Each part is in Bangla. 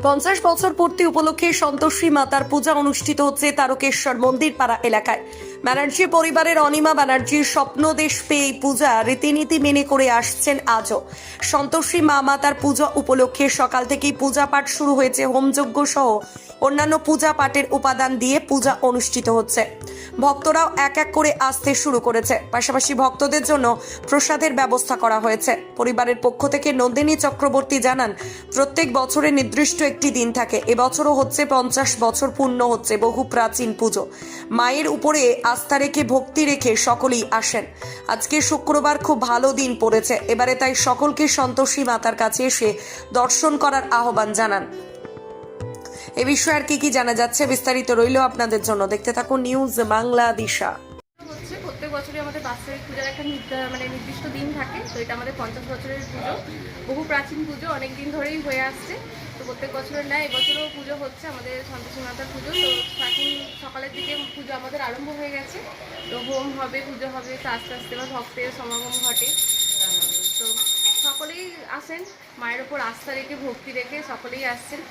50 বছর পূর্তি উপলক্ষে সন্তোষী মাতার পূজা অনুষ্ঠিত হচ্ছে তারকেশ্বর মন্দির পাড়া এলাকায়। ব্যানার্জি পরিবারের অনিমা ব্যানার্জির স্বপ্নদেশ পেয়ে এই পূজা রীতিনীতি মেনে করে আসছেন আজও। সন্তোষী মা মাতার পূজা উপলক্ষে সকাল থেকেই পূজা পাঠ শুরু হয়েছে। হোমযজ্ঞ সহ অন্যান্য পূজা পাঠের উপাদান দিয়ে পূজা অনুষ্ঠিত হচ্ছে। ভক্তরাও এক এক করে আসতে শুরু করেছে। পাশাপাশি ভক্তদের জন্য প্রসাদের ব্যবস্থা করা হয়েছে। পরিবারের পক্ষ থেকে নন্দিনী চক্রবর্তী জানান, প্রত্যেক বছরে নির্দিষ্ট একটি দিন থাকে। এবছরও হচ্ছে 50 বছর পূর্ণ হচ্ছে বহু প্রাচীন পুজো। মায়ের উপরে আস্থা রেখে ভক্তি রেখে সকলেই আসেন। আজকে শুক্রবার খুব ভালো দিন পড়েছে। এবারে তাই সকলকে সন্তোষী মাতার কাছে এসে দর্শন করার আহ্বান জানান। এ বিষয়ে আর কি জানা যাচ্ছে বিস্তারিত রইল আপনাদের জন্য। দেখতে থাকুন নিউজ বাংলা দিশা। প্রত্যেক বছরই আমাদের বাৎসরিক পূজার একটা নির্দিষ্ট দিন থাকে। তো এটা আমাদের 50 বছরের পুজো, বহু প্রাচীন পুজো, অনেক দিন ধরেই হয়ে আসছে। তো প্রত্যেক বছরের ন্যায় এবছরও পুজো হচ্ছে আমাদের সন্তোষী মাতার পুজো। তো এখন সকালের দিকে পুজো আমাদের আরম্ভ হয়ে গেছে। তো হোম হবে, পুজো হবে, তো আস্তে আস্তে এবার ভক্তের সমাগম ঘটে। তো সকলেই আসেন, মায়ের ওপর আস্থা রেখে ভক্তি রেখে সকলেই আসছেন।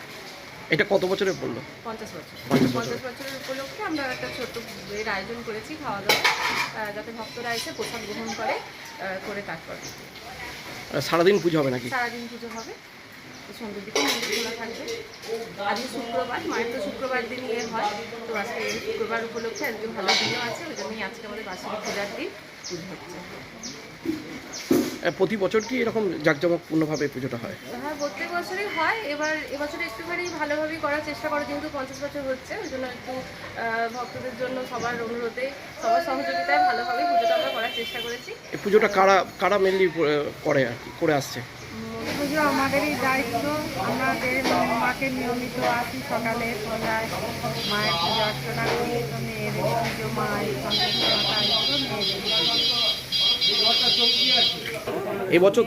এটা কত বছরে পড়লো? 50 বছর। 50 বছরের উপলক্ষে আমরা একটা ছোট্ট এর আয়োজন করেছি, খাওয়া দাওয়া, যাতে ভক্তরা এসে প্রসাদ গ্রহণ করে তারপর সারাদিন পুজো হবে নাকি? সারাদিন পুজো হবে। সন্ধ্যের দিকে মন্দির খোলা থাকবে। আজকে শুক্রবার, মায়ের তো শুক্রবার দিন হয়। তো আজকে শুক্রবার উপলক্ষে আজকে ভালো দিনও আছে, ওই জন্যই আজকে আমাদের বাৎসরিক পূজার দিন পুজো হচ্ছে। প্রতি বছর কি এরকম জাঁকজমকপূর্ণভাবে পুজোটা হয়? হ্যাঁ, প্রত্যেক বছরই হয়। এবছর একটুখানি ভালোভাবেই করার চেষ্টা করে, যেহেতু 50 বছর হচ্ছে, ওই জন্য একটু ভক্তদের জন্য সবার অনুরোধে, সবার সহযোগিতায় ভালোভাবেই পুজোটা আমরা করার চেষ্টা করেছি। এই পুজোটা কারা মেনলি করে আর কি করে আসছে? পুজো আমাদেরই দায়িত্ব। আমাদের মাকে নিয়মিত আসি, সকালে সন্ধ্যায় মায়ের পুজো অর্চনা করি। তো মেয়েদের পুজো মায়ের সন্তোষী মাতা, এগুলো মেয়েদের। এবছর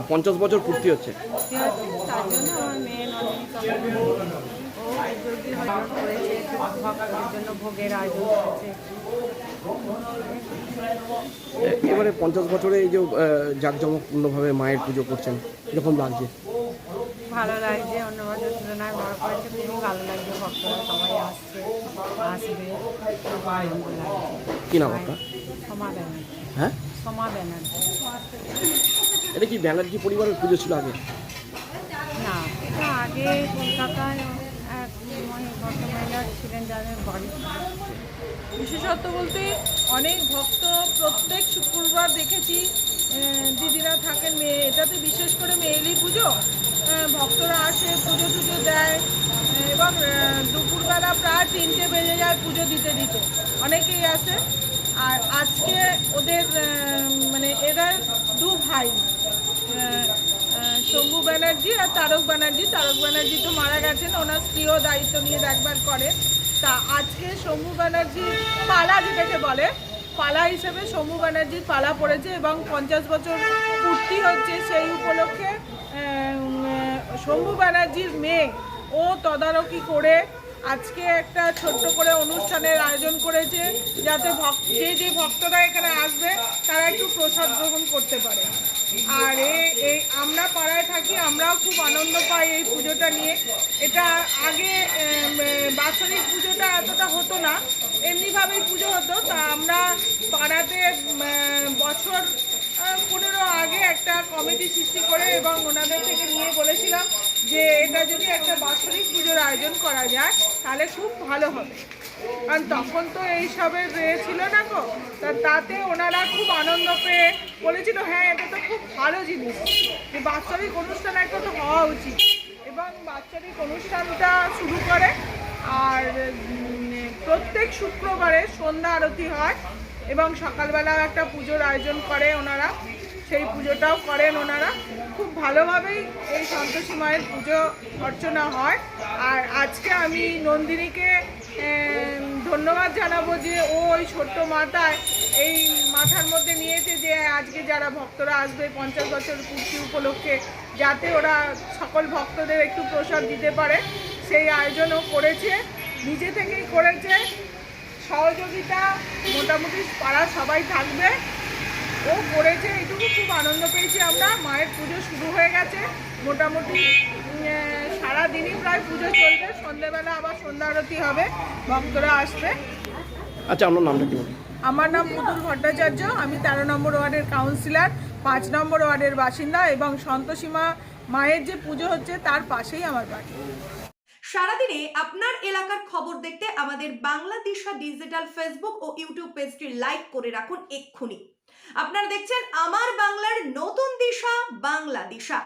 50 বছর পূর্তি হচ্ছে। তার জন্য আমার মেয়ে নন্দিনী চক্রবর্তী ও যজ্ঞের আয়োজন করেছে, ভক্তদের জন্য ভোগের আয়োজন করেছে। এবারে 50 বছরে এই যে জাঁকজমকপূর্ণভাবে মায়ের পুজো করছেন, এরকম লাগছে? ভালো লাগছে, অন্য বছর তুলনায় বড় করেছে, খুবই ভালো লাগছে। ভক্তরা সবাই আসবে, খুব আনন্দ লাগছে। কি নাম আপনার? সোমা ব্যানার্জি। হ্যাঁ, সোমা ব্যানার্জি। এটা কি ব্যানার্জি পরিবারের পুজো ছিল আগে? না, এটা আগে কলকাতায় এক ভদ্রমহিলা ছিলেন, যাদের বাড়ি। বিশেষত্ব বলতে অনেক ভক্ত প্রত্যেক শুক্রবার দেখেছি দিদিরা থাকেন মেয়ে, এটাতে বিশেষ করে মেয়েলি পুজো। ভক্তরা আসে, পুজো টুজো দেয় এবং দুপুরবেলা প্রায় 3টে বেজে যায় পুজো দিতে দিতে, অনেকেই আসে। আর আজকে ওদের এরা দু ভাই, শম্ভু ব্যানার্জি আর তারক ব্যানার্জি। তারক ব্যানার্জি তো মারা গেছেন, ওনার স্ত্রীও দায়িত্ব নিয়ে দেখভাল করে। তা আজকে শম্ভু ব্যানার্জির পালা, যেটাকে বলে পালা হিসেবে শম্ভু ব্যানার্জির পালা পড়েছে এবং 50 বছর পূর্তি হচ্ছে। সেই উপলক্ষে শম্ভু ব্যানার্জির মেয়ে ও তদারকি করে আজকে একটা ছোট্ট করে অনুষ্ঠানের আয়োজন করেছে, যাতে যে ভক্তরা এখানে আসবে তারা একটু প্রসাদ গ্রহণ করতে পারে। আর এই আমরা পাড়ায় থাকি, আমরাও খুব আনন্দ পাই এই পুজোটা নিয়ে। এটা আগে বাৎসরিক পুজোটা এতটা হতো না, এমনিভাবেই পুজো হতো। তা আমরা পাড়াতে বছর 15 আগে একটা কমিটি সৃষ্টি করে এবং ওনাদের থেকে নিয়ে বলেছিলাম যে এটা যদি একটা বাৎসরিক পুজোর আয়োজন করা যায় তাহলে খুব ভালো হবে। কারণ তখন তো এইসবের ছিল না গো। তাতে ওনারা খুব আনন্দ পেয়ে বলেছিল, হ্যাঁ এটা তো খুব ভালো জিনিস, যে বাৎসরিক অনুষ্ঠান একটা তো হওয়া উচিত। এবং বাৎসরিক অনুষ্ঠানটা শুরু করে। আর প্রত্যেক শুক্রবারে সন্ধ্যা আরতি হয় এবং সকালবেলাও একটা পুজোর আয়োজন করে ওনারা, সেই পুজোটাও করেন ওনারা। খুব ভালোভাবেই এই সন্তোষী মায়ের পুজো অর্চনা হয়। আর আজকে আমি নন্দিনীকে ধন্যবাদ জানাবো যে ও ওই ছোট্ট মাথায় এই মাথার মধ্যে নিয়েছে যে আজকে যারা ভক্তরা আসবে 50 বছর পূর্তি উপলক্ষে, যাতে ওরা সকল ভক্তদের একটু প্রসাদ দিতে পারে, সেই আয়োজনও করেছে, নিজে থেকেই করেছে। সহযোগিতা মোটামুটি পাড়ার সবাই থাকবে, ও করেছে, এইটুকু খুব আনন্দ পেয়েছি আমরা। মায়ের পুজো শুরু হয়ে গেছে, মোটামুটি সারাদিনই প্রায় পুজো চলবে, সন্ধ্যেবেলা আবার সন্ধ্যা আরতি হবে, ভক্তরা আসবে। আচ্ছা, আপনার নামটা কি? আমার নাম পুতুল ভট্টাচার্য, আমি 13 নম্বর ওয়ার্ডের কাউন্সিলর, 5 নম্বর ওয়ার্ডের বাসিন্দা এবং সন্তোষীমা মায়ের যে পুজো হচ্ছে তার পাশেই আমার বাড়ি। সারাদিনে আপনার এলাকার খবর দেখতে আমাদের বাংলা দিশা ডিজিটাল ফেসবুক ও ইউটিউব পেজটি লাইক করে রাখুন এক্ষুনি। আপনারা দেখছেন আমার বাংলার নতুন দিশা, বাংলা দিশা।